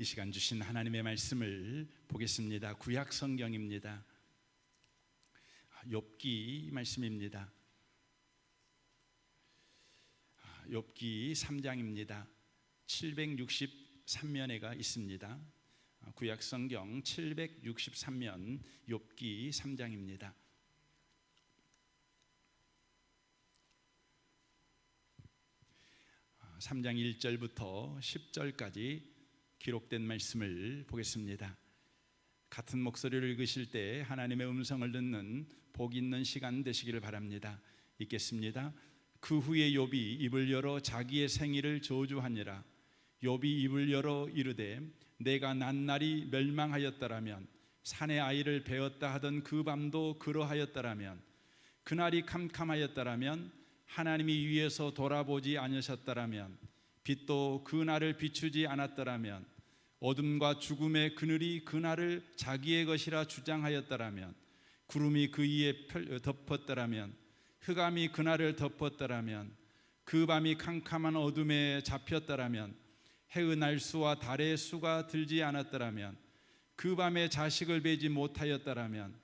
이 시간 주신 하나님의 말씀을 보겠습니다. 구약 성경입니다. 욥기 말씀입니다. 욥기 3장입니다. 763면에가 있습니다. 구약 성경 763면 욥기 3장입니다. 3장 1절부터 10절까지 기록된 말씀을 보겠습니다. 같은 목소리를 읽으실 때 하나님의 음성을 듣는 복 있는 시간 되시기를 바랍니다. 읽겠습니다. 그 후에 욥이 입을 열어 자기의 생일을 저주하니라. 욥이 입을 열어 이르되 내가 난 날이 멸망하였더라면 산의 아이를 베었다 하던 그 밤도 그러하였더라면 그날이 캄캄하였더라면 하나님이 위에서 돌아보지 않으셨더라면 빛도 그 날을 비추지 않았더라면 어둠과 죽음의 그늘이 그 날을 자기의 것이라 주장하였더라면 구름이 그 위에 덮었더라면 흑암이 그 날을 덮었더라면 그 밤이 캄캄한 어둠에 잡혔더라면 해의 날수와 달의 수가 들지 않았더라면 그 밤에 자식을 베지 못하였더라면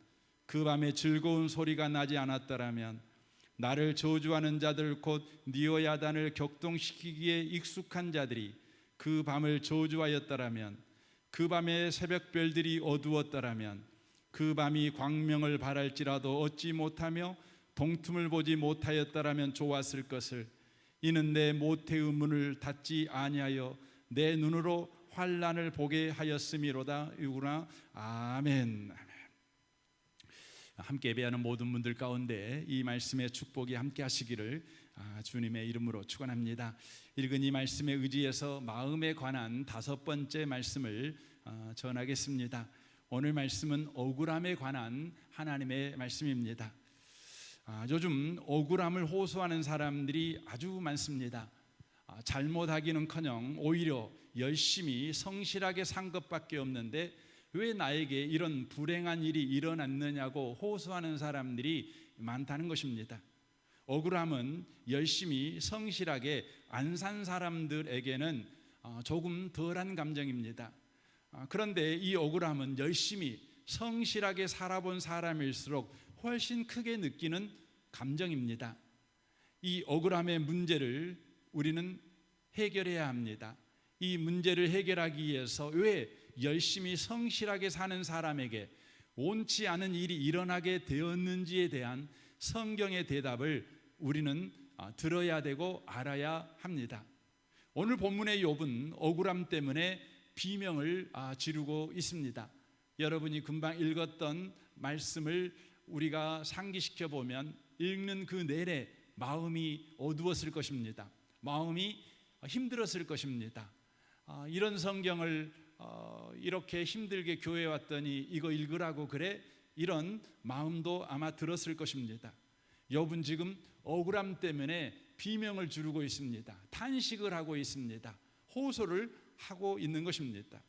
그 밤에 즐거운 소리가 나지 않았더라면 나를 저주하는 자들 곧 니오야단을 격동시키기에 익숙한 자들이 그 밤을 저주하였더라면 그 밤에 새벽별들이 어두웠더라면 그 밤이 광명을 발할지라도 얻지 못하며 동틈을 보지 못하였더라면 좋았을 것을 이는 내 모태의 문을 닫지 아니하여 내 눈으로 환난을 보게 하였음이로다. 이구나. 아멘. 함께 예배하는 모든 분들 가운데 이 말씀의 축복이 함께 하시기를 주님의 이름으로 축원합니다. 읽은 이 말씀에 의지해서 마음에 관한 5번째 말씀을 전하겠습니다. 오늘 말씀은 억울함에 관한 하나님의 말씀입니다. 요즘 억울함을 호소하는 사람들이 아주 많습니다. 잘못하기는커녕 오히려 열심히 성실하게 산 것밖에 없는데 왜 나에게 이런 불행한 일이 일어났느냐고 호소하는 사람들이 많다는 것입니다. 억울함은 열심히 성실하게 안 산 사람들에게는 조금 덜한 감정입니다. 그런데 이 억울함은 열심히 성실하게 살아본 사람일수록 훨씬 크게 느끼는 감정입니다. 이 억울함의 문제를 우리는 해결해야 합니다. 이 문제를 해결하기 위해서 왜 열심히 성실하게 사는 사람에게 옳지 않은 일이 일어나게 되었는지에 대한 성경의 대답을 우리는 들어야 되고 알아야 합니다. 오늘 본문의 욥은 억울함 때문에 비명을 지르고 있습니다. 여러분이 금방 읽었던 말씀을 우리가 상기시켜 보면 읽는 그 내내 마음이 어두웠을 것입니다. 마음이 힘들었을 것입니다. 이런 성경을 이렇게 힘들게 교회에 왔더니 이거 읽으라고 그래? 이런 마음도 아마 들었을 것입니다. 욥은 지금 억울함 때문에 비명을 지르고 있습니다. 탄식을 하고 있습니다. 호소를 하고 있는 것입니다.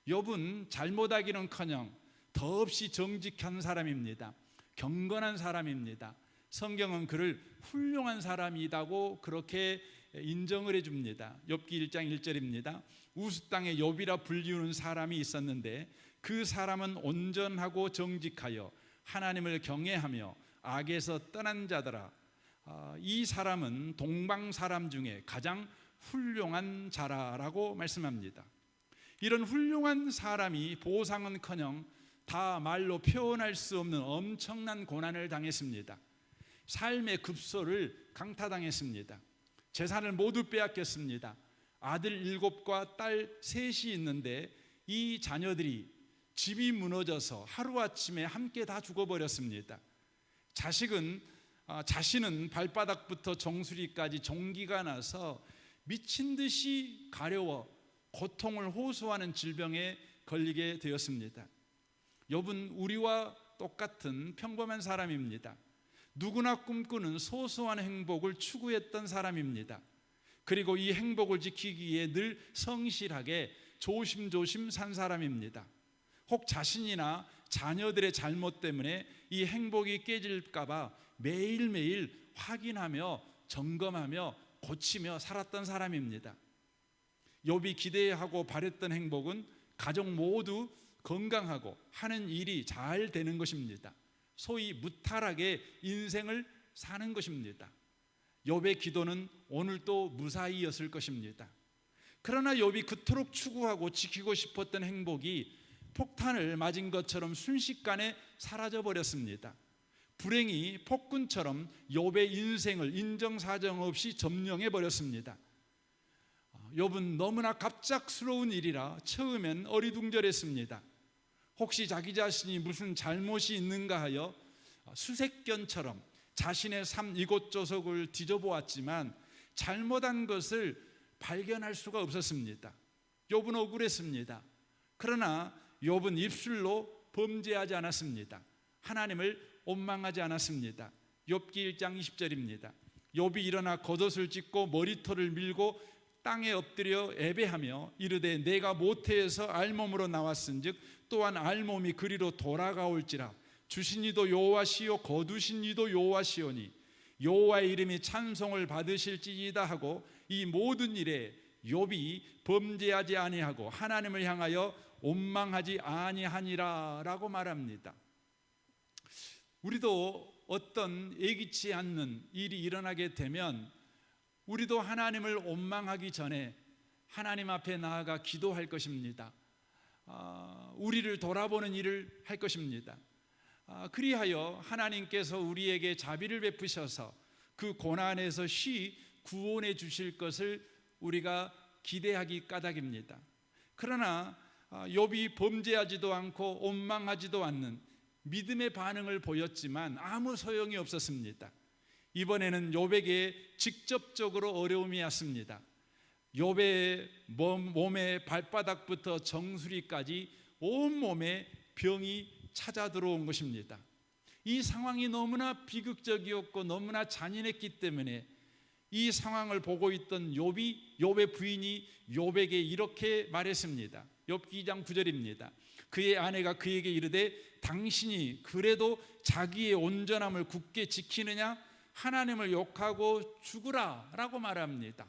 욥은 잘못하기는커녕 더없이 정직한 사람입니다. 경건한 사람입니다. 성경은 그를 훌륭한 사람이라고 그렇게 인정을 해줍니다. 욥기 1장 1절입니다. 우스 땅에 욥이라 불리우는 사람이 있었는데 그 사람은 온전하고 정직하여 하나님을 경외하며 악에서 떠난 자더라. 이 사람은 동방 사람 중에 가장 훌륭한 자라라고 말씀합니다. 이런 훌륭한 사람이 보상은커녕 다 말로 표현할 수 없는 엄청난 고난을 당했습니다. 삶의 급소를 강타당했습니다. 재산을 모두 빼앗겼습니다. 아들 7과 딸 3이 있는데 이 자녀들이 집이 무너져서 하루아침에 함께 다 죽어버렸습니다. 자신은 발바닥부터 정수리까지 종기가 나서 미친 듯이 가려워 고통을 호소하는 질병에 걸리게 되었습니다. 욥은 우리와 똑같은 평범한 사람입니다. 누구나 꿈꾸는 소소한 행복을 추구했던 사람입니다. 그리고 이 행복을 지키기 위해 늘 성실하게 조심조심 산 사람입니다. 혹 자신이나 자녀들의 잘못 때문에 이 행복이 깨질까 봐 매일매일 확인하며 점검하며 고치며 살았던 사람입니다. 욥이 기대하고 바랬던 행복은 가족 모두 건강하고 하는 일이 잘 되는 것입니다. 소위 무탈하게 인생을 사는 것입니다. 욥의 기도는 오늘도 무사히였을 것입니다. 그러나 욥이 그토록 추구하고 지키고 싶었던 행복이 폭탄을 맞은 것처럼 순식간에 사라져 버렸습니다. 불행이 폭군처럼 욥의 인생을 인정사정 없이 점령해 버렸습니다. 욥은 너무나 갑작스러운 일이라 처음엔 어리둥절했습니다. 혹시 자기 자신이 무슨 잘못이 있는가 하여 수색견처럼 자신의 삶 이곳저곳을 뒤져보았지만 잘못한 것을 발견할 수가 없었습니다. 욥은 억울했습니다. 그러나 욥은 입술로 범죄하지 않았습니다. 하나님을 원망하지 않았습니다. 욥기 1장 20절입니다. 욥이 일어나 겉옷을 찢고 머리털을 밀고 땅에 엎드려 애배하며 이르되 내가 모태에서 알몸으로 나왔은즉 또한 알몸이 그리로 돌아가올지라. 주신 이도 여호와시요 거두신 이도 여호와시오니 여호와의 이름이 찬송을 받으실지이다 하고 이 모든 일에 욥이 범죄하지 아니하고 하나님을 향하여 원망하지 아니하니라 라고 말합니다. 우리도 어떤 예기치 않는 일이 일어나게 되면 우리도 하나님을 원망하기 전에 하나님 앞에 나아가 기도할 것입니다. 우리를 돌아보는 일을 할 것입니다. 그리하여 하나님께서 우리에게 자비를 베푸셔서 그 고난에서 쉬 구원해 주실 것을 우리가 기대하기 까닭입니다. 그러나 욥이 범죄하지도 않고 원망하지도 않는 믿음의 반응을 보였지만 아무 소용이 없었습니다. 이번에는 욥에게 직접적으로 어려움이 왔습니다. 욥의 몸의 발바닥부터 정수리까지 온몸에 병이 찾아 들어온 것입니다. 이 상황이 너무나 비극적이었고 너무나 잔인했기 때문에 이 상황을 보고 있던 욥의 부인이 욥에게 이렇게 말했습니다. 욥기 2장 9절입니다. 그의 아내가 그에게 이르되 당신이 그래도 자기의 온전함을 굳게 지키느냐? 하나님을 욕하고 죽으라 라고 말합니다.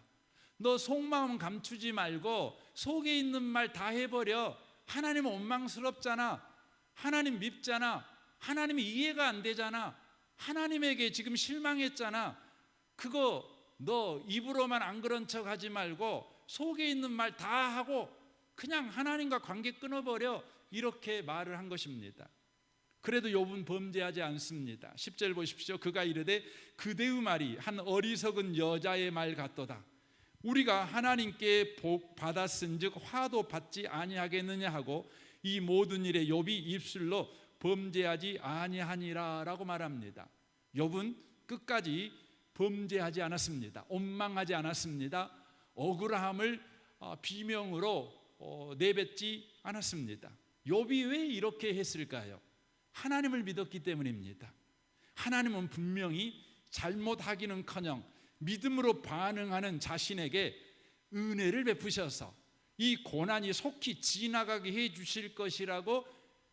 너 속마음 감추지 말고 속에 있는 말 다 해버려. 하나님 원망스럽잖아. 하나님 밉잖아. 하나님이 이해가 안 되잖아. 하나님에게 지금 실망했잖아. 그거 너 입으로만 안 그런 척 하지 말고 속에 있는 말 다 하고 그냥 하나님과 관계 끊어버려. 이렇게 말을 한 것입니다. 그래도 욥은 범죄하지 않습니다. 10절 보십시오. 그가 이르되 그대의 말이 한 어리석은 여자의 말 같도다. 우리가 하나님께 복 받았은즉 화도 받지 아니하겠느냐 하고 이 모든 일에 욥이 입술로 범죄하지 아니하니라 라고 말합니다. 욥은 끝까지 범죄하지 않았습니다. 원망하지 않았습니다. 억울함을 비명으로 내뱉지 않았습니다. 욥이 왜 이렇게 했을까요? 하나님을 믿었기 때문입니다. 하나님은 분명히 잘못하기는커녕 믿음으로 반응하는 자신에게 은혜를 베푸셔서 이 고난이 속히 지나가게 해 주실 것이라고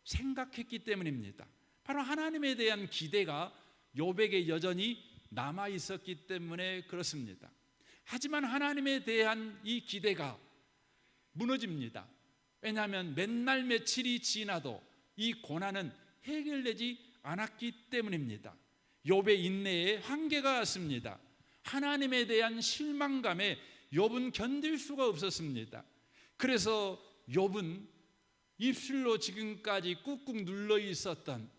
생각했기 때문입니다. 바로 하나님에 대한 기대가 욥에게 여전히 남아 있었기 때문에 그렇습니다. 하지만 하나님에 대한 이 기대가 무너집니다. 왜냐하면 맨날 며칠이 지나도 이 고난은 해결되지 않았기 때문입니다. 욥의 인내에 한계가 왔습니다. 하나님에 대한 실망감에 욥은 견딜 수가 없었습니다. 그래서 욥은 입술로 지금까지 꾹꾹 눌러 있었던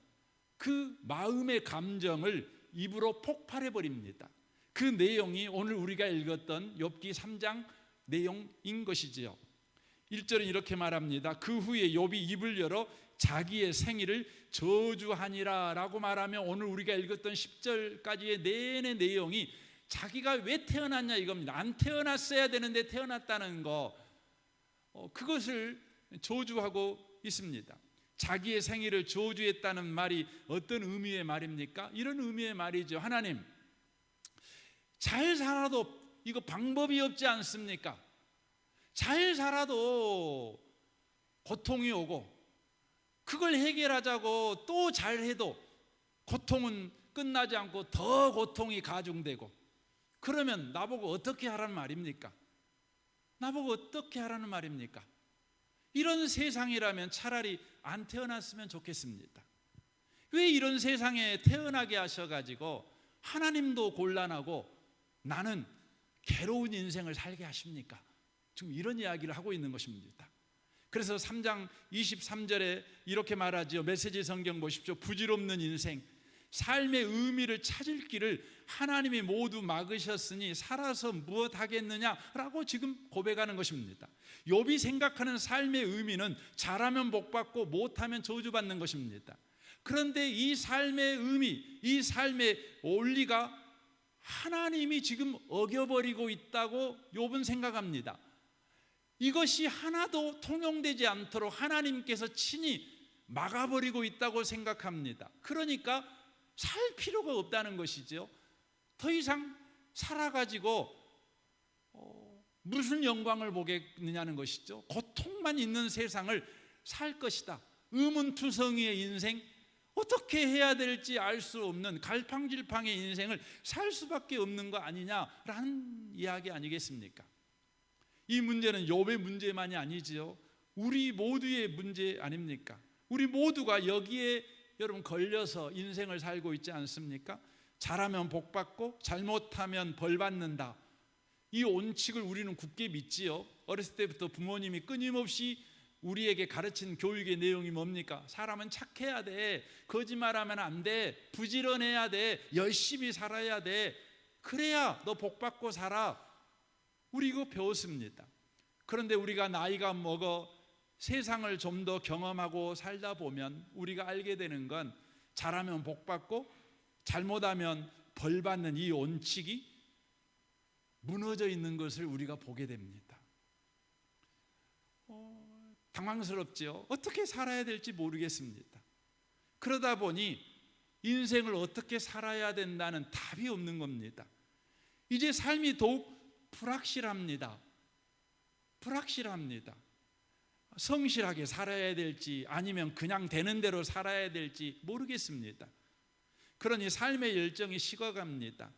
그 마음의 감정을 입으로 폭발해 버립니다. 그 내용이 오늘 우리가 읽었던 욥기 3장 내용인 것이지요. 1절은 이렇게 말합니다. 그 후에 욥이 입을 열어 자기의 생일을 저주하니라 라고 말하며 오늘 우리가 읽었던 10절까지의 내내 내용이 자기가 왜 태어났냐 이겁니다. 안 태어났어야 되는데 태어났다는 거, 그것을 저주하고 있습니다. 자기의 생일을 저주했다는 말이 어떤 의미의 말입니까? 이런 의미의 말이죠. 하나님, 잘 살아도 이거 방법이 없지 않습니까? 잘 살아도 고통이 오고 그걸 해결하자고 또 잘해도 고통은 끝나지 않고 더 고통이 가중되고, 그러면 나보고 어떻게 하란 말입니까? 나보고 어떻게 하라는 말입니까? 이런 세상이라면 차라리 안 태어났으면 좋겠습니다. 왜 이런 세상에 태어나게 하셔가지고 하나님도 곤란하고 나는 괴로운 인생을 살게 하십니까? 지금 이런 이야기를 하고 있는 것입니다. 그래서 3장 23절에 이렇게 말하지요. 메시지 성경 보십시오. 부질없는 인생, 삶의 의미를 찾을 길을 하나님이 모두 막으셨으니 살아서 무엇 하겠느냐라고 지금 고백하는 것입니다. 욥이 생각하는 삶의 의미는 잘하면 복받고 못하면 저주받는 것입니다. 그런데 이 삶의 의미, 이 삶의 원리가 하나님이 지금 어겨버리고 있다고 욥은 생각합니다. 이것이 하나도 통용되지 않도록 하나님께서 친히 막아버리고 있다고 생각합니다. 그러니까 살 필요가 없다는 것이죠. 더 이상 살아가지고 무슨 영광을 보겠느냐는 것이죠. 고통만 있는 세상을 살 것이다. 의문투성이의 인생, 어떻게 해야 될지 알 수 없는 갈팡질팡의 인생을 살 수밖에 없는 거 아니냐라는 이야기 아니겠습니까? 이 문제는 욥의 문제만이 아니지요. 우리 모두의 문제 아닙니까? 우리 모두가 여기에 여러분 걸려서 인생을 살고 있지 않습니까? 잘하면 복받고 잘못하면 벌받는다. 이 원칙을 우리는 굳게 믿지요. 어렸을 때부터 부모님이 끊임없이 우리에게 가르친 교육의 내용이 뭡니까? 사람은 착해야 돼, 거짓말하면 안 돼, 부지런해야 돼, 열심히 살아야 돼, 그래야 너 복받고 살아. 우리 이거 배웠습니다. 그런데 우리가 나이가 먹어 세상을 좀 더 경험하고 살다 보면 우리가 알게 되는 건 잘하면 복받고 잘못하면 벌받는 이 원칙이 무너져 있는 것을 우리가 보게 됩니다. 당황스럽죠. 어떻게 살아야 될지 모르겠습니다. 그러다 보니 인생을 어떻게 살아야 된다는 답이 없는 겁니다. 이제 삶이 더욱 불확실합니다. 성실하게 살아야 될지 아니면 그냥 되는 대로 살아야 될지 모르겠습니다. 그러니 삶의 열정이 식어갑니다.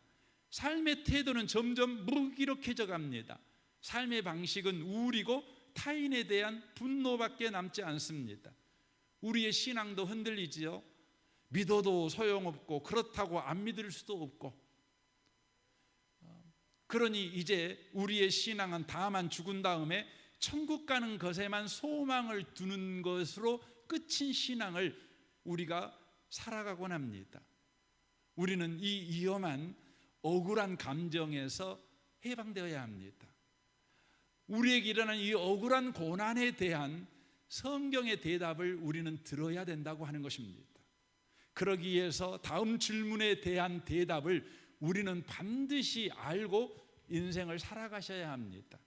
삶의 태도는 점점 무기력해져 갑니다. 삶의 방식은 우울이고 타인에 대한 분노밖에 남지 않습니다. 우리의 신앙도 흔들리지요. 믿어도 소용없고 그렇다고 안 믿을 수도 없고. 그러니 이제 우리의 신앙은 다만 죽은 다음에 천국 가는 것에만 소망을 두는 것으로 끝인 신앙을 우리가 살아가곤 합니다. 우리는 이 위험한 억울한 감정에서 해방되어야 합니다. 우리에게 일어나는 이 억울한 고난에 대한 성경의 대답을 우리는 들어야 된다고 하는 것입니다. 그러기 위해서 다음 질문에 대한 대답을 우리는 반드시 알고 인생을 살아가셔야 합니다.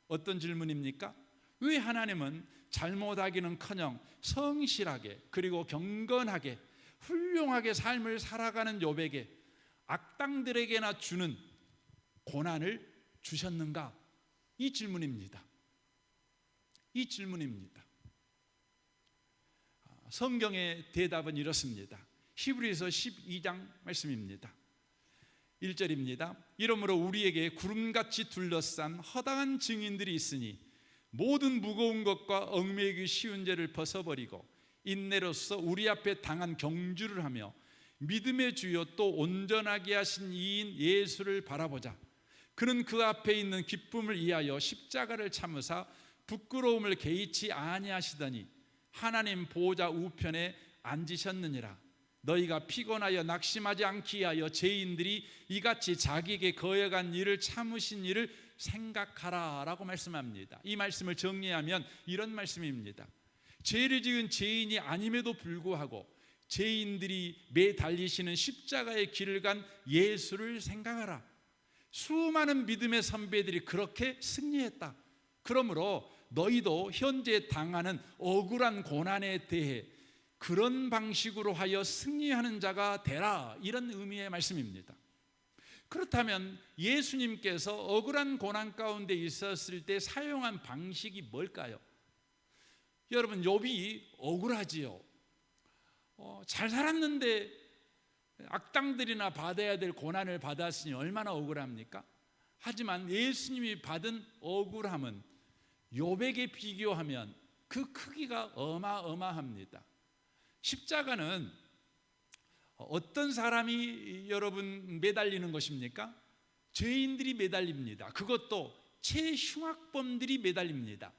어떤 질문입니까? 왜 하나님은 잘못하기는커녕 성실하게 그리고 경건하게 훌륭하게 삶을 살아가는 욥에게 악당들에게나 주는 고난을 주셨는가? 이 질문입니다. 성경의 대답은 이렇습니다. 히브리서 12장 말씀입니다. 1절입니다. 이러므로 우리에게 구름같이 둘러싼 허다한 증인들이 있으니 모든 무거운 것과 얽매이기 쉬운 죄를 벗어버리고 인내로써 우리 앞에 당한 경주를 하며 믿음의 주요 또 온전하게 하신 이인 예수를 바라보자. 그는 그 앞에 있는 기쁨을 위하여 십자가를 참으사 부끄러움을 개의치 아니하시더니 하나님 보호자 우편에 앉으셨느니라. 너희가 피곤하여 낙심하지 않기 위하여 죄인들이 이같이 자기에게 거역한 일을 참으신 일을 생각하라 라고 말씀합니다. 이 말씀을 정리하면 이런 말씀입니다. 죄를 지은 죄인이 아님에도 불구하고 죄인들이 매 달리시는 십자가의 길을 간 예수를 생각하라. 수많은 믿음의 선배들이 그렇게 승리했다. 그러므로 너희도 현재 당하는 억울한 고난에 대해 그런 방식으로 하여 승리하는 자가 되라. 이런 의미의 말씀입니다. 그렇다면 예수님께서 억울한 고난 가운데 있었을 때 사용한 방식이 뭘까요? 여러분, 욥이 억울하지요. 잘 살았는데 악당들이나 받아야 될 고난을 받았으니 얼마나 억울합니까? 하지만 예수님이 받은 억울함은 욥에게 비교하면 그 크기가 어마어마합니다. 십자가는 어떤 사람이 여러분 매달리는 것입니까? 죄인들이 매달립니다. 그것도 최흉악범들이 매달립니다.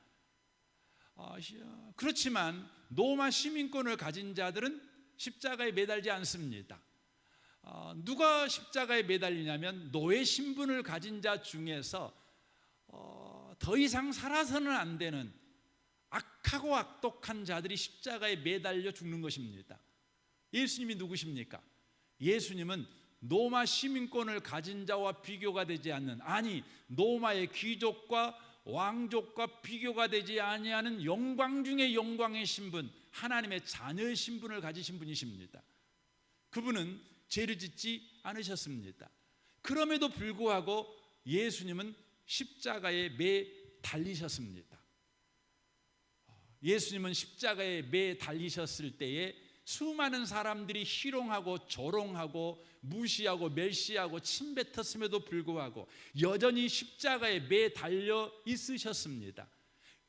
그렇지만 로마 시민권을 가진 자들은 십자가에 매달지 않습니다. 누가 십자가에 매달리냐면 노예 신분을 가진 자 중에서 더 이상 살아서는 안 되는 악하고 악독한 자들이 십자가에 매달려 죽는 것입니다. 예수님이 누구십니까? 예수님은 로마 시민권을 가진 자와 비교가 되지 않는, 아니 로마의 귀족과 왕족과 비교가 되지 아니하는 영광 중에 영광의 신분, 하나님의 자녀의 신분을 가지신 분이십니다. 그분은 죄를 짓지 않으셨습니다. 그럼에도 불구하고 예수님은 십자가에 매 달리셨습니다. 예수님은 십자가에 매 달리셨을 때에 수많은 사람들이 희롱하고 조롱하고 무시하고 멸시하고 침뱉었음에도 불구하고 여전히 십자가에 매 달려 있으셨습니다.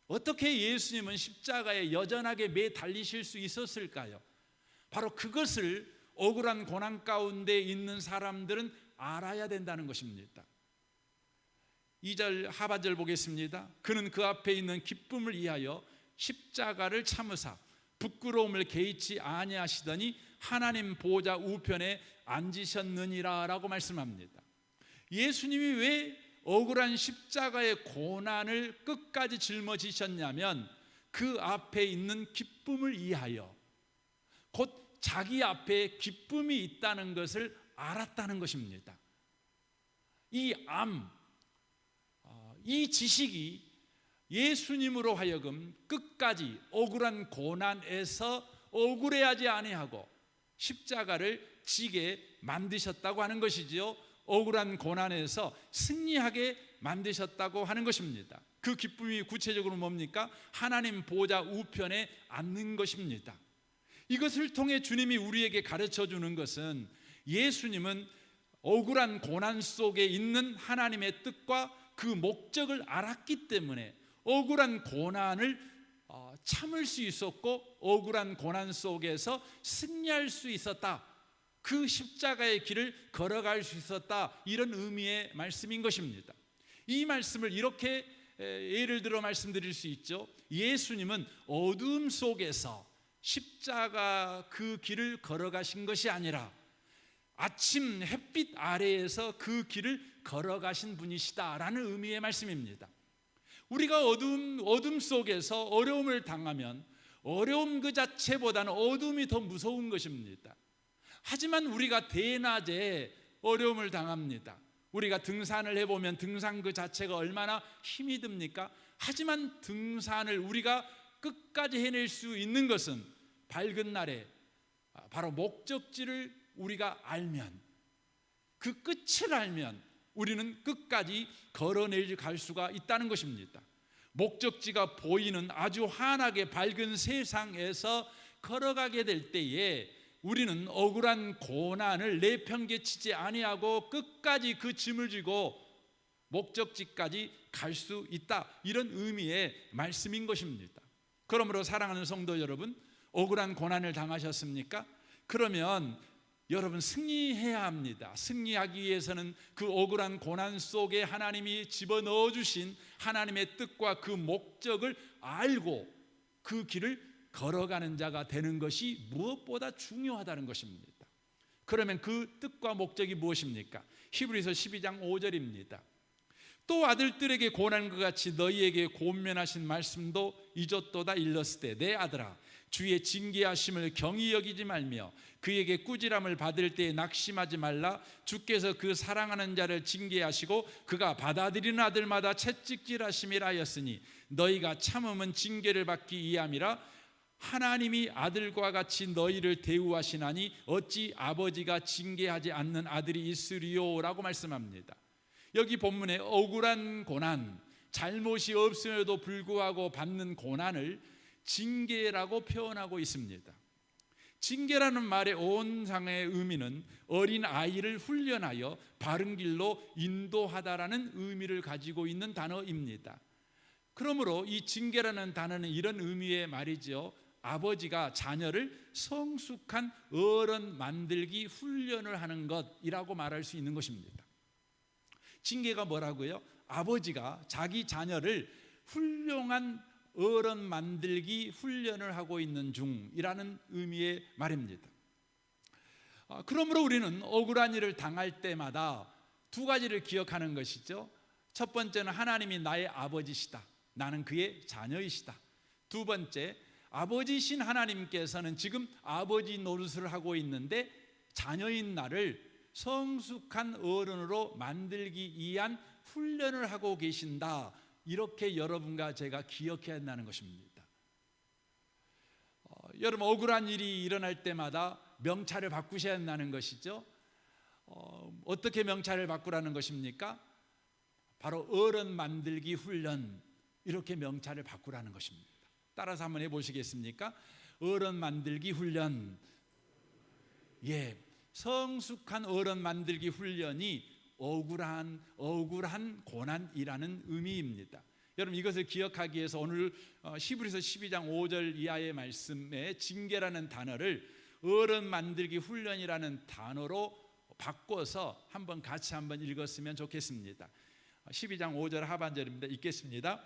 어떻게 예수님은 십자가에 여전하게 매 달리실 수 있었을까요? 바로 그것을 억울한 고난 가운데 있는 사람들은 알아야 된다는 것입니다. 2절 하반절 보겠습니다. 그는 그 앞에 있는 기쁨을 위하여 십자가를 참으사 부끄러움을 개의치 아니하시더니 하나님 보좌 우편에 앉으셨느니라 라고 말씀합니다. 예수님이 왜 억울한 십자가의 고난을 끝까지 짊어지셨냐면 그 앞에 있는 기쁨을 위하여, 곧 자기 앞에 기쁨이 있다는 것을 알았다는 것입니다. 이 지식이 예수님으로 하여금 끝까지 억울한 고난에서 억울해하지 아니하고 십자가를 지게 만드셨다고 하는 것이지요. 억울한 고난에서 승리하게 만드셨다고 하는 것입니다. 그 기쁨이 구체적으로 뭡니까? 하나님 보좌 우편에 앉는 것입니다. 이것을 통해 주님이 우리에게 가르쳐 주는 것은 예수님은 억울한 고난 속에 있는 하나님의 뜻과 그 목적을 알았기 때문에 억울한 고난을 참을 수 있었고 억울한 고난 속에서 승리할 수 있었다. 그 십자가의 길을 걸어갈 수 있었다. 이런 의미의 말씀인 것입니다. 이 말씀을 이렇게 예를 들어 말씀드릴 수 있죠. 예수님은 어둠 속에서 십자가 그 길을 걸어가신 것이 아니라 아침 햇빛 아래에서 그 길을 걸어가신 분이시다라는 의미의 말씀입니다. 우리가 어둠 속에서 어려움을 당하면 어려움 그 자체보다는 어둠이 더 무서운 것입니다. 하지만 우리가 대낮에 어려움을 당합니다. 우리가 등산을 해보면 등산 그 자체가 얼마나 힘이 듭니까? 하지만 등산을 우리가 끝까지 해낼 수 있는 것은 밝은 날에 바로 목적지를 우리가 알면, 그 끝을 알면 우리는 끝까지 걸어내갈 수가 있다는 것입니다. 목적지가 보이는 아주 환하게 밝은 세상에서 걸어가게 될 때에 우리는 억울한 고난을 내팽개치지 아니하고 끝까지 그 짐을 지고 목적지까지 갈 수 있다. 이런 의미의 말씀인 것입니다. 그러므로 사랑하는 성도 여러분, 억울한 고난을 당하셨습니까? 그러면 여러분 승리해야 합니다. 승리하기 위해서는 그 억울한 고난 속에 하나님이 집어넣어 주신 하나님의 뜻과 그 목적을 알고 그 길을 걸어가는 자가 되는 것이 무엇보다 중요하다는 것입니다. 그러면 그 뜻과 목적이 무엇입니까? 히브리서 12장 5절입니다. 또 아들들에게 고난과 같이 너희에게 권면하신 말씀도 잊었도다. 일렀을 때 내 아들아 주의 징계하심을 경히 여기지 말며 그에게 꾸지람을 받을 때에 낙심하지 말라. 주께서 그 사랑하는 자를 징계하시고 그가 받아들이는 아들마다 채찍질하심이라 하였으니 너희가 참음은 징계를 받기 위함이라. 하나님이 아들과 같이 너희를 대우하시나니 어찌 아버지가 징계하지 않는 아들이 있으리요 라고 말씀합니다. 여기 본문에 억울한 고난, 잘못이 없음에도 불구하고 받는 고난을 징계라고 표현하고 있습니다. 징계라는 말의 온상의 의미는 어린 아이를 훈련하여 바른 길로 인도하다라는 의미를 가지고 있는 단어입니다. 그러므로 이 징계라는 단어는 이런 의미의 말이죠. 아버지가 자녀를 성숙한 어른 만들기 훈련을 하는 것이라고 말할 수 있는 것입니다. 징계가 뭐라고요? 아버지가 자기 자녀를 훌륭한 어른 만들기 훈련을 하고 있는 중이라는 의미의 말입니다. 그러므로 우리는 억울한 일을 당할 때마다 두 가지를 기억하는 것이죠. 첫 번째는 하나님이 나의 아버지시다. 나는 그의 자녀이시다. 두 번째, 아버지신 하나님께서는 지금 아버지 노릇을 하고 있는데 자녀인 나를 성숙한 어른으로 만들기 위한 훈련을 하고 계신다. 이렇게 여러분과 제가 기억해야 한다는 것입니다. 여러분, 억울한 일이 일어날 때마다 명찰을 바꾸셔야 한다는 것이죠. 어떻게 명찰을 바꾸라는 것입니까? 바로 어른 만들기 훈련, 이렇게 명찰을 바꾸라는 것입니다. 따라서 한번 해보시겠습니까? 어른 만들기 훈련. 성숙한 어른 만들기 훈련이 억울한 고난이라는 의미입니다. 여러분, 이것을 기억하기 위해서 오늘 히브리서 12장 5절 이하의 말씀에 징계라는 단어를 어른 만들기 훈련이라는 단어로 바꿔서 같이 한번 읽었으면 좋겠습니다. 12장 5절 하반절입니다. 읽겠습니다.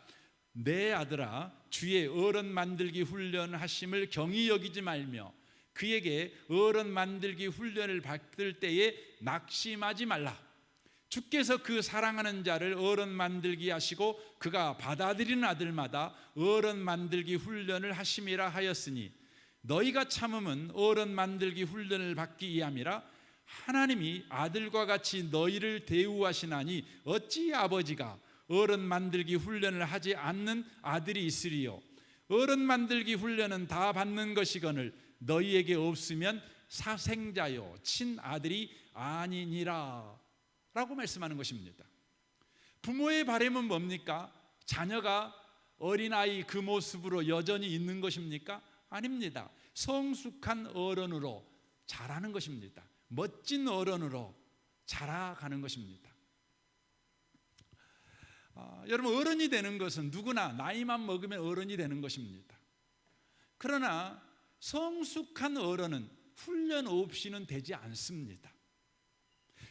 내 아들아, 주의 어른 만들기 훈련 하심을 경히 여기지 말며 그에게 어른 만들기 훈련을 받을 때에 낙심하지 말라. 주께서 그 사랑하는 자를 어른 만들기 하시고 그가 받아들이는 아들마다 어른 만들기 훈련을 하심이라 하였으니 너희가 참음은 어른 만들기 훈련을 받기 위함이라. 하나님이 아들과 같이 너희를 대우하시나니 어찌 아버지가 어른 만들기 훈련을 하지 않는 아들이 있으리요. 어른 만들기 훈련은 다 받는 것이거늘 너희에게 없으면 사생자요 친아들이 아니니라 라고 말씀하는 것입니다. 부모의 바람은 뭡니까? 자녀가 어린아이 그 모습으로 여전히 있는 것입니까? 아닙니다. 성숙한 어른으로 자라는 것입니다. 멋진 어른으로 자라가는 것입니다. 여러분, 어른이 되는 것은 누구나 나이만 먹으면 어른이 되는 것입니다. 그러나 성숙한 어른은 훈련 없이는 되지 않습니다.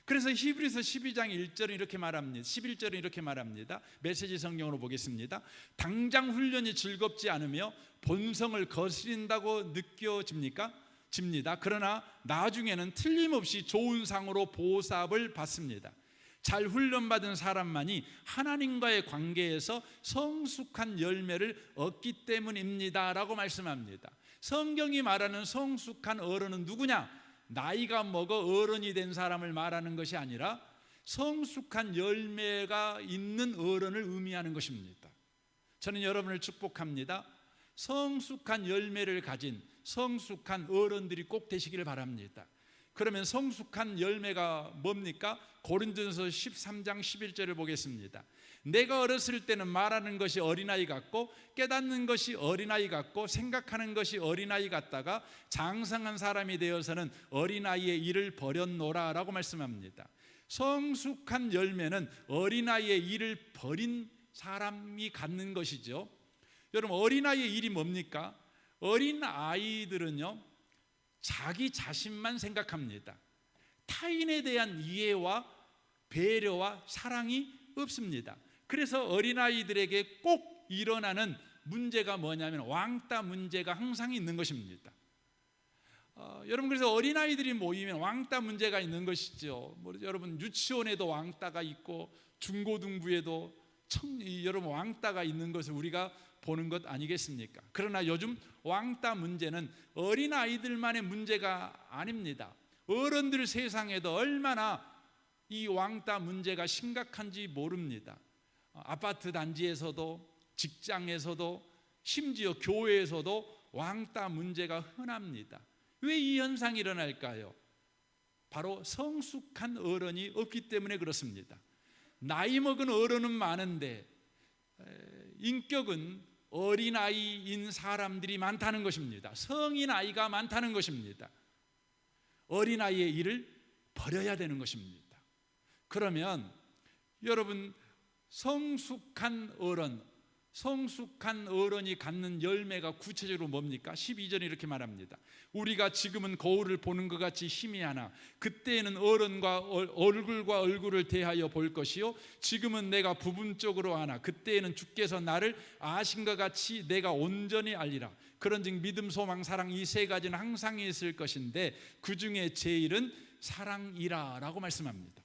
그래서 히브리서 12장 1절은 이렇게 말합니다. 11절은 이렇게 말합니다. 메시지 성경으로 보겠습니다. 당장 훈련이 즐겁지 않으며 본성을 거스린다고 느껴집니까? 집니다. 그러나 나중에는 틀림없이 좋은 상으로 보답을 받습니다. 잘 훈련받은 사람만이 하나님과의 관계에서 성숙한 열매를 얻기 때문입니다 라고 말씀합니다. 성경이 말하는 성숙한 어른은 누구냐? 나이가 먹어 어른이 된 사람을 말하는 것이 아니라 성숙한 열매가 있는 어른을 의미하는 것입니다. 저는 여러분을 축복합니다. 성숙한 열매를 가진 성숙한 어른들이 꼭 되시기를 바랍니다. 그러면 성숙한 열매가 뭡니까? 고린도전서 13장 11절을 보겠습니다. 내가 어렸을 때는 말하는 것이 어린아이 같고 깨닫는 것이 어린아이 같고 생각하는 것이 어린아이 같다가 장성한 사람이 되어서는 어린아이의 일을 버렸노라 라고 말씀합니다. 성숙한 열매는 어린아이의 일을 버린 사람이 갖는 것이죠. 여러분, 어린아이의 일이 뭡니까? 어린아이들은요 자기 자신만 생각합니다. 타인에 대한 이해와 배려와 사랑이 없습니다. 그래서 어린아이들에게 꼭 일어나는 문제가 뭐냐면 왕따 문제가 항상 있는 것입니다. 여러분, 그래서 어린아이들이 모이면 왕따 문제가 있는 것이죠. 여러분, 유치원에도 왕따가 있고 중고등부에도 여러분 왕따가 있는 것을 우리가 보는 것 아니겠습니까? 그러나 요즘 왕따 문제는 어린아이들만의 문제가 아닙니다. 어른들 세상에도 얼마나 이 왕따 문제가 심각한지 모릅니다. 아파트 단지에서도 직장에서도 심지어 교회에서도 왕따 문제가 흔합니다. 왜 이 현상이 일어날까요? 바로 성숙한 어른이 없기 때문에 그렇습니다. 나이 먹은 어른은 많은데 인격은 어린아이인 사람들이 많다는 것입니다. 성인 아이가 많다는 것입니다. 어린아이의 일을 버려야 되는 것입니다. 그러면 여러분, 성숙한 어른이 갖는 열매가 구체적으로 뭡니까? 12절에 이렇게 말합니다. 우리가 지금은 거울을 보는 것 같이 희미하나 그때에는 어른과 얼굴과 얼굴을 대하여 볼 것이요 지금은 내가 부분적으로 아나 그때에는 주께서 나를 아신 것 같이 내가 온전히 알리라. 그런즉 믿음, 소망, 사랑 이 세 가지는 항상 있을 것인데 그 중에 제일은 사랑이라 라고 말씀합니다.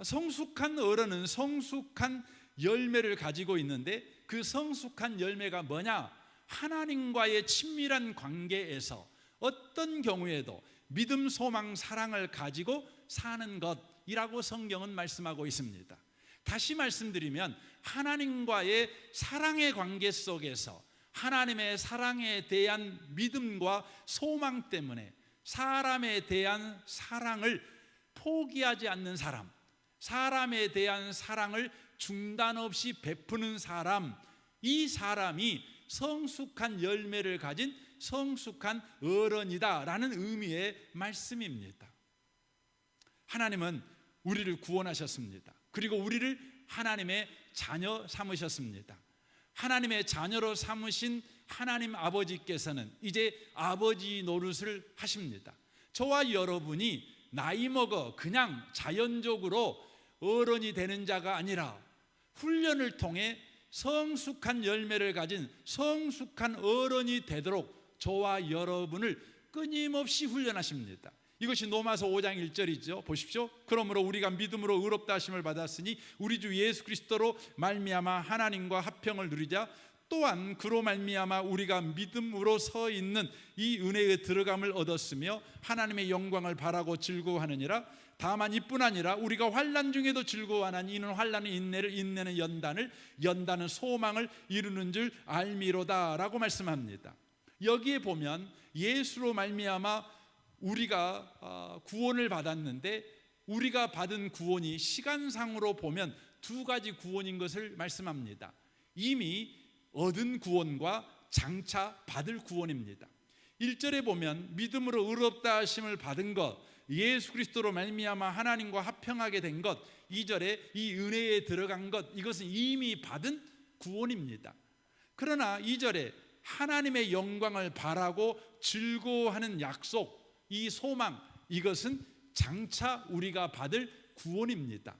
성숙한 어른은 성숙한 열매를 가지고 있는데 그 성숙한 열매가 뭐냐? 하나님과의 친밀한 관계에서 어떤 경우에도 믿음, 소망, 사랑을 가지고 사는 것이라고 성경은 말씀하고 있습니다. 다시 말씀드리면 하나님과의 사랑의 관계 속에서 하나님의 사랑에 대한 믿음과 소망 때문에 사람에 대한 사랑을 포기하지 않는 사람, 사람에 대한 사랑을 중단 없이 베푸는 사람, 이 사람이 성숙한 열매를 가진 성숙한 어른이다라는 의미의 말씀입니다. 하나님은 우리를 구원하셨습니다. 그리고 우리를 하나님의 자녀 삼으셨습니다. 하나님의 자녀로 삼으신 하나님 아버지께서는 이제 아버지 노릇을 하십니다. 저와 여러분이 나이 먹어 그냥 자연적으로 어른이 되는 자가 아니라 훈련을 통해 성숙한 열매를 가진 성숙한 어른이 되도록 저와 여러분을 끊임없이 훈련하십니다. 이것이 로마서 5장 1절이죠. 보십시오. 그러므로 우리가 믿음으로 의롭다 하심을 받았으니 우리 주 예수 그리스도로 말미암아 하나님과 합평을 누리자. 또한 그로 말미암아 우리가 믿음으로 서 있는 이 은혜에 들어감을 얻었으며 하나님의 영광을 바라고 즐거워하느니라. 다만 이뿐 아니라 우리가 환난 중에도 즐거워하나니 이는 환난은 인내를, 인내는 연단을, 연단은 소망을 이루는 줄 알미로다 라고 말씀합니다. 여기에 보면 예수로 말미암아 우리가 구원을 받았는데 우리가 받은 구원이 시간상으로 보면 두 가지 구원인 것을 말씀합니다. 이미 얻은 구원과 장차 받을 구원입니다. 1절에 보면 믿음으로 의롭다 하심을 받은 것, 예수 그리스도로 말미암아 하나님과 합평하게 된 것, 2절에 이 은혜에 들어간 것, 이것은 이미 받은 구원입니다. 그러나 2절에 하나님의 영광을 바라고 즐거워하는 약속, 이 소망, 이것은 장차 우리가 받을 구원입니다.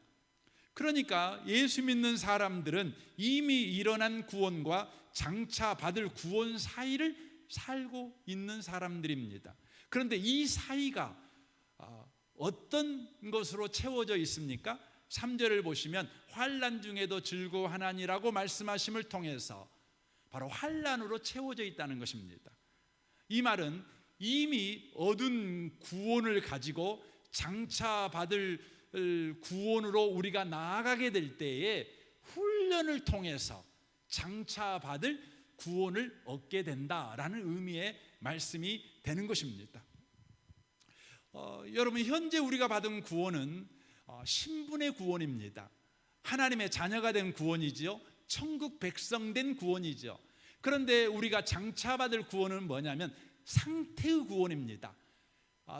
그러니까 예수 믿는 사람들은 이미 일어난 구원과 장차 받을 구원 사이를 살고 있는 사람들입니다. 그런데 이 사이가 어떤 것으로 채워져 있습니까? 3절을 보시면 환난 중에도 즐거워하나니라고 말씀하심을 통해서 바로 환난으로 채워져 있다는 것입니다. 이 말은 이미 얻은 구원을 가지고 장차 받을 구원으로 우리가 나아가게 될 때에 훈련을 통해서 장차 받을 구원을 얻게 된다라는 의미의 말씀이 되는 것입니다. 여러분, 현재 우리가 받은 구원은 신분의 구원입니다. 하나님의 자녀가 된 구원이지요. 천국 백성 된 구원이죠. 그런데 우리가 장차 받을 구원은 뭐냐면 상태의 구원입니다.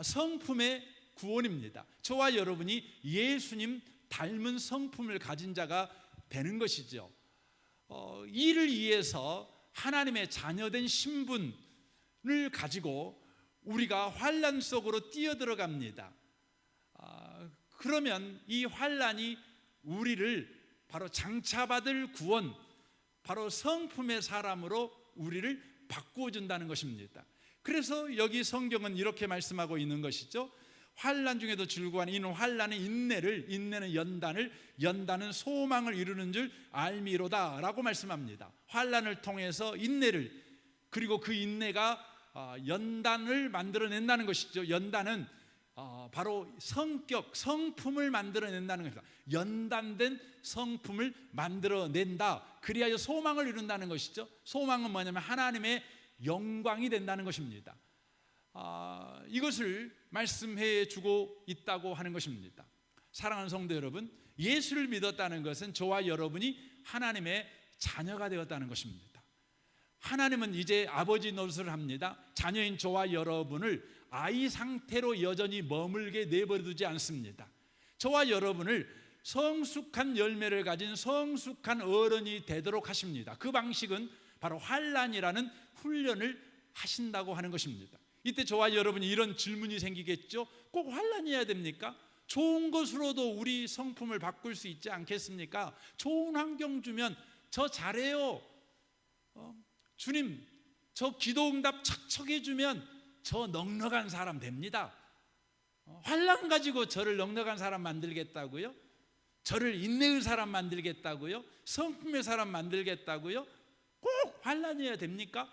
성품의 구원입니다. 저와 여러분이 예수님 닮은 성품을 가진 자가 되는 것이죠. 이를 위해서 하나님의 자녀된 신분을 가지고 우리가 환난 속으로 뛰어들어갑니다. 그러면 이 환난이 우리를 바로 장차 받을 구원, 바로 성품의 사람으로 우리를 바꾸어 준다는 것입니다. 그래서 여기 성경은 이렇게 말씀하고 있는 것이죠. 환난 중에도 즐거워하니 이는 환난은 인내를, 인내는 연단을, 연단은 소망을 이루는 줄 알미로다 라고 말씀합니다. 환난을 통해서 인내를, 그리고 그 인내가 연단을 만들어낸다는 것이죠. 연단은 바로 성격, 성품을 만들어낸다는 것입니다. 연단된 성품을 만들어낸다. 그리하여 소망을 이룬다는 것이죠. 소망은 뭐냐면 하나님의 영광이 된다는 것입니다. 이것을 말씀해 주고 있다고 하는 것입니다. 사랑하는 성도 여러분, 예수를 믿었다는 것은 저와 여러분이 하나님의 자녀가 되었다는 것입니다. 하나님은 이제 아버지 노릇을 합니다. 자녀인 저와 여러분을 아이 상태로 여전히 머물게 내버려두지 않습니다. 저와 여러분을 성숙한 열매를 가진 성숙한 어른이 되도록 하십니다. 그 방식은 바로 환난이라는 훈련을 하신다고 하는 것입니다. 이때 저와 여러분이 이런 질문이 생기겠죠. 꼭 환난이어야 됩니까? 좋은 것으로도 우리 성품을 바꿀 수 있지 않겠습니까? 좋은 환경 주면 저 잘해요. 주님, 저 기도응답 척척 해주면 저 넉넉한 사람 됩니다. 환난 가지고 저를 넉넉한 사람 만들겠다고요? 저를 인내의 사람 만들겠다고요? 성품의 사람 만들겠다고요? 꼭 환난이어야 됩니까?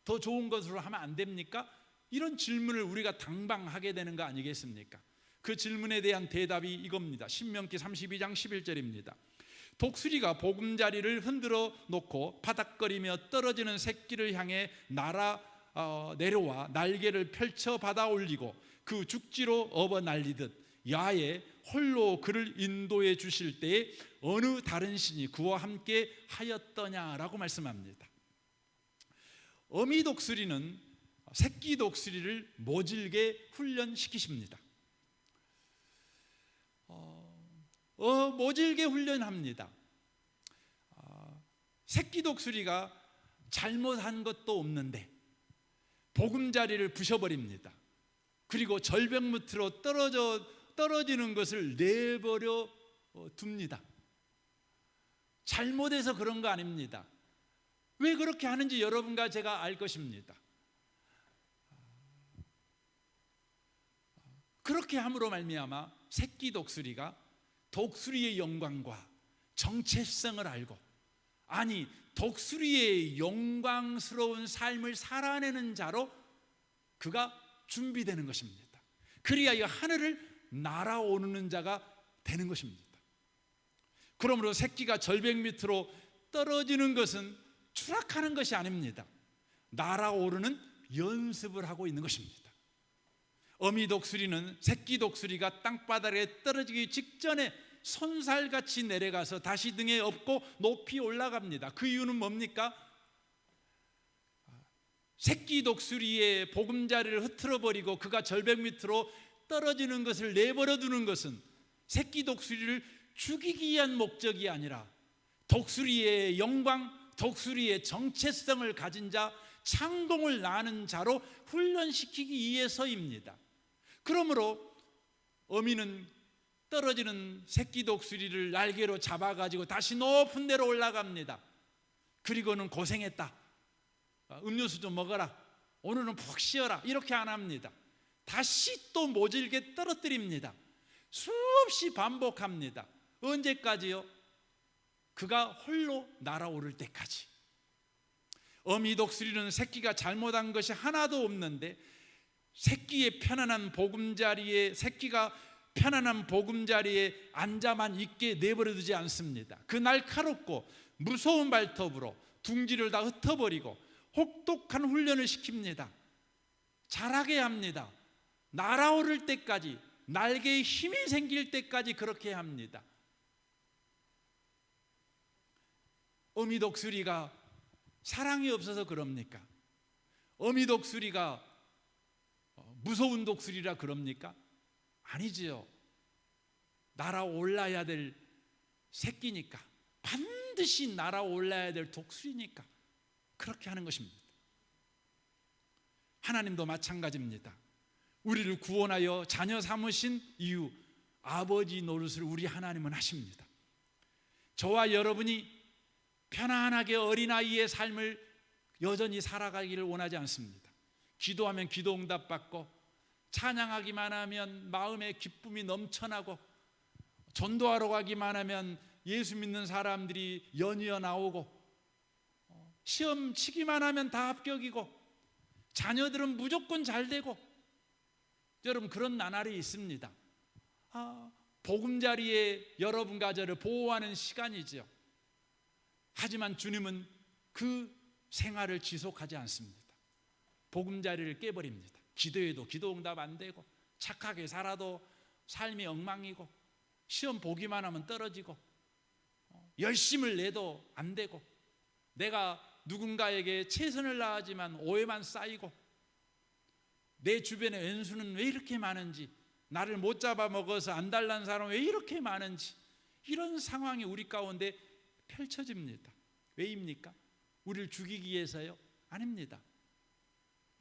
더 좋은 것으로 하면 안 됩니까? 이런 질문을 우리가 당방하게 되는 거 아니겠습니까? 그 질문에 대한 대답이 이겁니다. 신명기 32장 11절입니다. 독수리가 보금자리를 흔들어 놓고 바닥거리며 떨어지는 새끼를 향해 내려와 날개를 펼쳐 받아 올리고 그 죽지로 업어 날리듯 야에 홀로 그를 인도해 주실 때에 어느 다른 신이 그와 함께 하였더냐라고 말씀합니다. 어미 독수리는 새끼 독수리를 모질게 훈련시키십니다. 모질게 훈련합니다. 새끼 독수리가 잘못한 것도 없는데 보금자리를 부셔버립니다. 그리고 절벽 밑으로 떨어지는 것을 내버려 둡니다. 잘못해서 그런 거 아닙니다. 왜 그렇게 하는지 여러분과 제가 알 것입니다. 그렇게 함으로 말미암아 새끼 독수리가 독수리의 영광과 정체성을 알고, 아니 독수리의 영광스러운 삶을 살아내는 자로 그가 준비되는 것입니다. 그리하여 이 하늘을 날아오르는 자가 되는 것입니다. 그러므로 새끼가 절벽 밑으로 떨어지는 것은 추락하는 것이 아닙니다. 날아오르는 연습을 하고 있는 것입니다. 어미 독수리는 새끼 독수리가 땅바닥에 떨어지기 직전에 손살같이 내려가서 다시 등에 업고 높이 올라갑니다. 그 이유는 뭡니까? 새끼 독수리의 보금자리를 흐트러버리고 그가 절벽 밑으로 떨어지는 것을 내버려 두는 것은 새끼 독수리를 죽이기 위한 목적이 아니라 독수리의 영광, 독수리의 정체성을 가진 자, 창공을 나는 자로 훈련시키기 위해서입니다. 그러므로 어미는 떨어지는 새끼 독수리를 날개로 잡아가지고 다시 높은 데로 올라갑니다. 그리고는 고생했다, 음료수 좀 먹어라, 오늘은 푹 쉬어라, 이렇게 안 합니다. 다시 또 모질게 떨어뜨립니다. 수없이 반복합니다. 언제까지요? 그가 홀로 날아오를 때까지. 어미 독수리는 새끼가 잘못한 것이 하나도 없는데 새끼가 편안한 보금자리에 앉아만 있게 내버려두지 않습니다. 그 날카롭고 무서운 발톱으로 둥지를 다 흩어버리고 혹독한 훈련을 시킵니다. 자라게 합니다. 날아오를 때까지, 날개에 힘이 생길 때까지 그렇게 합니다. 어미 독수리가 사랑이 없어서 그럽니까? 어미 독수리가 무서운 독수리라 그럽니까? 아니지요. 날아올라야 될 새끼니까, 반드시 날아올라야 될 독수리니까 그렇게 하는 것입니다. 하나님도 마찬가지입니다. 우리를 구원하여 자녀 삼으신 이유, 아버지 노릇을 우리 하나님은 하십니다. 저와 여러분이 편안하게 어린아이의 삶을 여전히 살아가기를 원하지 않습니다. 기도하면 기도 응답받고, 찬양하기만 하면 마음의 기쁨이 넘쳐나고, 전도하러 가기만 하면 예수 믿는 사람들이 연이어 나오고, 시험 치기만 하면 다 합격이고, 자녀들은 무조건 잘 되고, 여러분 그런 나날이 있습니다. 보금자리에 여러분과 저를 보호하는 시간이죠. 하지만 주님은 그 생활을 지속하지 않습니다. 보금자리를 깨버립니다. 기도해도 기도 응답 안 되고, 착하게 살아도 삶이 엉망이고, 시험 보기만 하면 떨어지고, 열심을 내도 안 되고, 내가 누군가에게 최선을 다하지만 오해만 쌓이고, 내 주변에 왼수는 왜 이렇게 많은지, 나를 못 잡아먹어서 안달난 사람은 왜 이렇게 많은지, 이런 상황이 우리 가운데 펼쳐집니다. 왜입니까? 우리를 죽이기 위해서요? 아닙니다.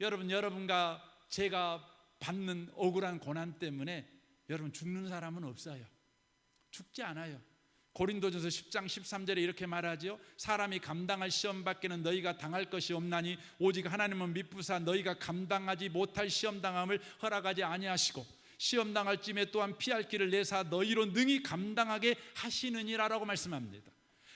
여러분과 제가 받는 억울한 고난 때문에 여러분 죽는 사람은 없어요. 죽지 않아요. 고린도전서 10장 13절에 이렇게 말하죠. 사람이 감당할 시험 밖에는 너희가 당할 것이 없나니 오직 하나님은 미쁘사 너희가 감당하지 못할 시험 당함을 허락하지 아니하시고 시험 당할 쯤에 또한 피할 길을 내사 너희로 능히 감당하게 하시느니라라고 말씀합니다.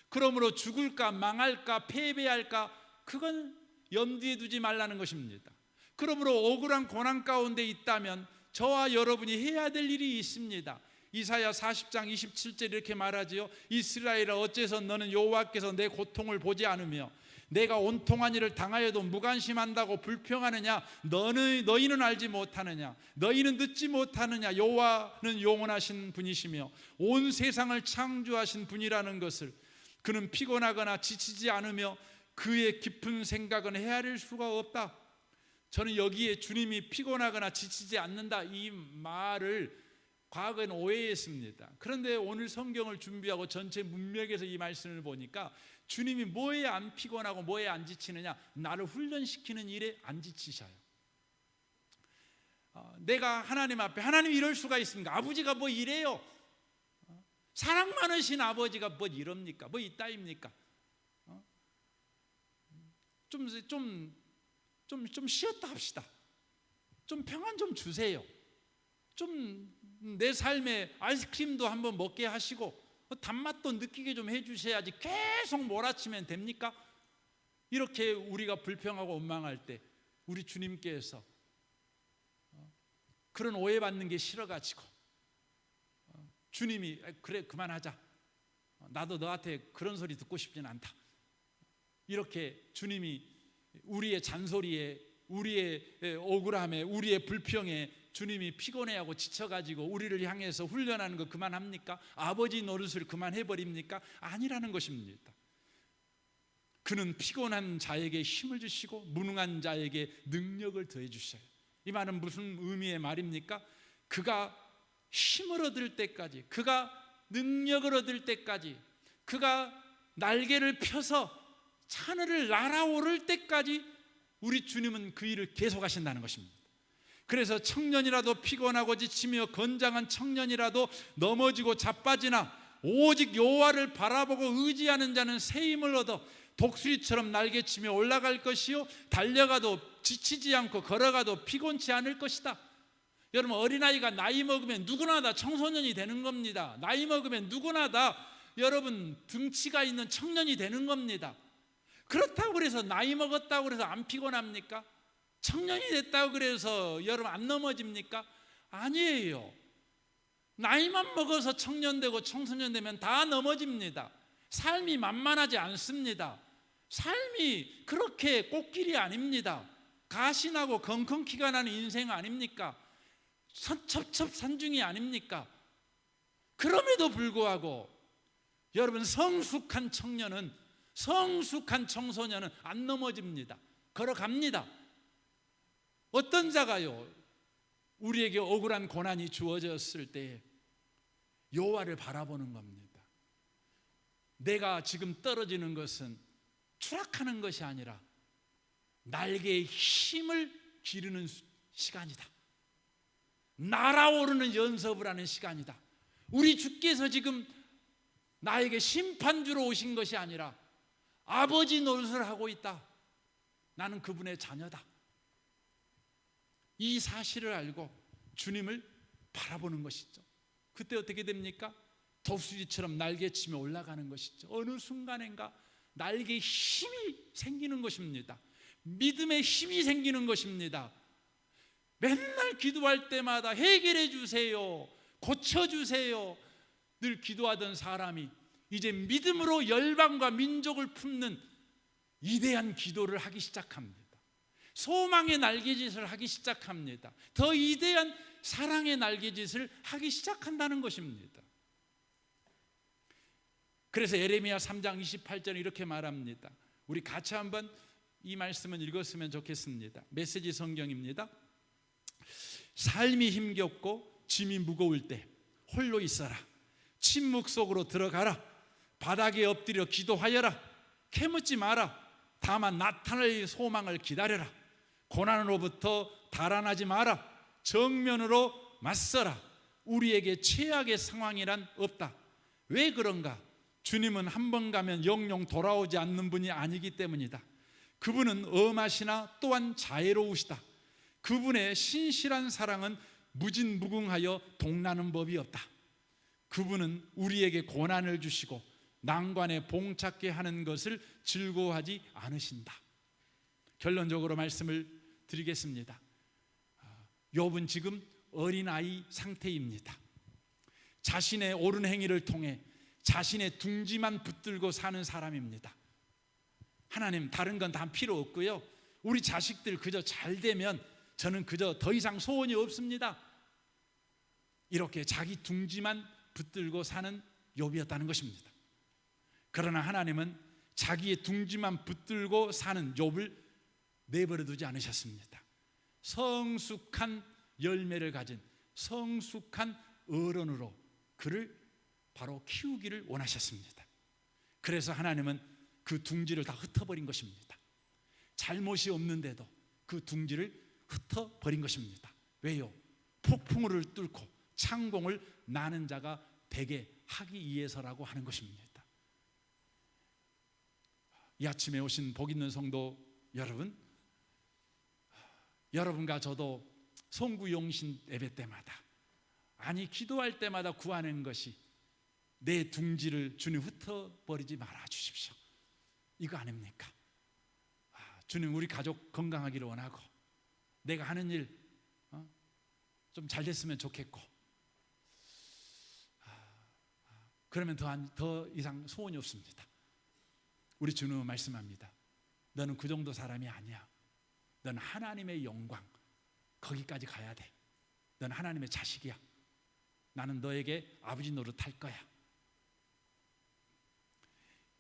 그러므로 죽을까 망할까 패배할까 그건 염두에 두지 말라는 것입니다. 그러므로 억울한 고난 가운데 있다면 저와 여러분이 해야 될 일이 있습니다. 이사야 40장 27절 이렇게 말하지요. 이스라엘아 어째서 너는 여호와께서 내 고통을 보지 않으며 내가 온통한 일을 당하여도 무관심한다고 불평하느냐? 너희는 알지 못하느냐? 너희는 듣지 못하느냐? 여호와는 영원하신 분이시며 온 세상을 창조하신 분이라는 것을, 그는 피곤하거나 지치지 않으며 그의 깊은 생각은 헤아릴 수가 없다. 저는 여기에 주님이 피곤하거나 지치지 않는다 이 말을 과거에는 오해했습니다. 그런데 오늘 성경을 준비하고 전체 문맥에서 이 말씀을 보니까 주님이 뭐에 안 피곤하고 뭐에 안 지치느냐? 나를 훈련시키는 일에 안 지치셔요. 내가 하나님 앞에, 하나님 이럴 수가 있습니까? 아버지가 뭐 이래요? 사랑 많으신 아버지가 뭐 이럽니까? 뭐 이따입니까? 좀 쉬었다 합시다. 좀 평안 좀 주세요. 좀 내 삶에 아이스크림도 한번 먹게 하시고 단맛도 느끼게 좀 해주셔야지 계속 몰아치면 됩니까? 이렇게 우리가 불평하고 원망할 때 우리 주님께서 그런 오해받는 게 싫어가지고 주님이 그래 그만하자, 나도 너한테 그런 소리 듣고 싶진 않다, 이렇게 주님이 우리의 잔소리에, 우리의 억울함에, 우리의 불평에 주님이 피곤해하고 지쳐가지고 우리를 향해서 훈련하는 거 그만합니까? 아버지 노릇을 그만해버립니까? 아니라는 것입니다. 그는 피곤한 자에게 힘을 주시고 무능한 자에게 능력을 더해 주셔요. 이 말은 무슨 의미의 말입니까? 그가 힘을 얻을 때까지, 그가 능력을 얻을 때까지, 그가 날개를 펴서 하늘을 날아오를 때까지 우리 주님은 그 일을 계속하신다는 것입니다. 그래서 청년이라도 피곤하고 지치며 건장한 청년이라도 넘어지고 자빠지나 오직 여호와를 바라보고 의지하는 자는 새 힘을 얻어 독수리처럼 날개치며 올라갈 것이요 달려가도 지치지 않고 걸어가도 피곤치 않을 것이다. 여러분, 어린아이가 나이 먹으면 누구나 다 청소년이 되는 겁니다. 나이 먹으면 누구나 다 여러분 등치가 있는 청년이 되는 겁니다. 그렇다고 그래서 나이 먹었다고 그래서 안 피곤합니까? 청년이 됐다고 그래서 여러분 안 넘어집니까? 아니에요. 나이만 먹어서 청년 되고 청소년 되면 다 넘어집니다. 삶이 만만하지 않습니다. 삶이 그렇게 꽃길이 아닙니다. 가시나고 건컨기가 나는 인생 아닙니까? 첩첩산중이 아닙니까? 그럼에도 불구하고 여러분 성숙한 청년은, 성숙한 청소년은 안 넘어집니다. 걸어갑니다. 어떤 자가요, 우리에게 억울한 고난이 주어졌을 때 여호와를 바라보는 겁니다. 내가 지금 떨어지는 것은 추락하는 것이 아니라 날개에 힘을 기르는 시간이다. 날아오르는 연습을 하는 시간이다. 우리 주께서 지금 나에게 심판주로 오신 것이 아니라 아버지 노릇을 하고 있다. 나는 그분의 자녀다. 이 사실을 알고 주님을 바라보는 것이죠. 그때 어떻게 됩니까? 독수리처럼 날개치며 올라가는 것이죠. 어느 순간인가 날개에 힘이 생기는 것입니다. 믿음의 힘이 생기는 것입니다. 맨날 기도할 때마다 해결해 주세요, 고쳐주세요 늘 기도하던 사람이 이제 믿음으로 열방과 민족을 품는 위대한 기도를 하기 시작합니다. 소망의 날개짓을 하기 시작합니다. 더 위대한 사랑의 날개짓을 하기 시작한다는 것입니다. 그래서 예레미야 3장 28절에 이렇게 말합니다. 우리 같이 한번 이 말씀을 읽었으면 좋겠습니다. 메시지 성경입니다. 삶이 힘겹고 짐이 무거울 때 홀로 있어라. 침묵 속으로 들어가라. 바닥에 엎드려 기도하여라. 캐묻지 마라. 다만 나타날 소망을 기다려라. 고난으로부터 달아나지 마라. 정면으로 맞서라. 우리에게 최악의 상황이란 없다. 왜 그런가? 주님은 한 번 가면 영영 돌아오지 않는 분이 아니기 때문이다. 그분은 엄하시나 또한 자애로우시다. 그분의 신실한 사랑은 무진무궁하여 동나는 법이 없다. 그분은 우리에게 고난을 주시고 난관에 봉착게 하는 것을 즐거워하지 않으신다. 결론적으로 말씀을 드리겠습니다. 욥은 지금 어린아이 상태입니다. 자신의 옳은 행위를 통해 자신의 둥지만 붙들고 사는 사람입니다. 하나님, 다른 건 다 필요 없고요, 우리 자식들 그저 잘 되면 저는 그저 더 이상 소원이 없습니다. 이렇게 자기 둥지만 붙들고 사는 욥이었다는 것입니다. 그러나 하나님은 자기의 둥지만 붙들고 사는 욥을 내버려 두지 않으셨습니다. 성숙한 열매를 가진 성숙한 어른으로 그를 바로 키우기를 원하셨습니다. 그래서 하나님은 그 둥지를 다 흩어버린 것입니다. 잘못이 없는데도 그 둥지를 흩어버린 것입니다. 왜요? 폭풍우를 뚫고 창공을 나는 자가 되게 하기 위해서라고 하는 것입니다. 이 아침에 오신 복 있는 성도 여러분, 여러분과 저도 송구용신 예배 때마다, 아니 기도할 때마다 구하는 것이 내 둥지를 주님 흩어버리지 말아 주십시오. 이거 아닙니까? 주님, 우리 가족 건강하기를 원하고 내가 하는 일 좀 잘 됐으면 좋겠고, 그러면 더 이상 소원이 없습니다. 우리 주님은 말씀합니다. 너는 그 정도 사람이 아니야. 너는 하나님의 영광, 거기까지 가야 돼. 너는 하나님의 자식이야. 나는 너에게 아버지 노릇할 거야.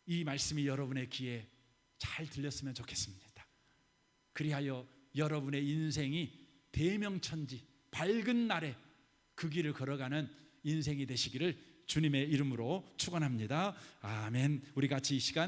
이 말씀이 여러분의 귀에 잘 들렸으면 좋겠습니다. 그리하여 여러분의 인생이 대명천지 밝은 날에 그 길을 걸어가는 인생이 되시기를 주님의 이름으로 축원합니다. 아멘. 우리 같이 이 시간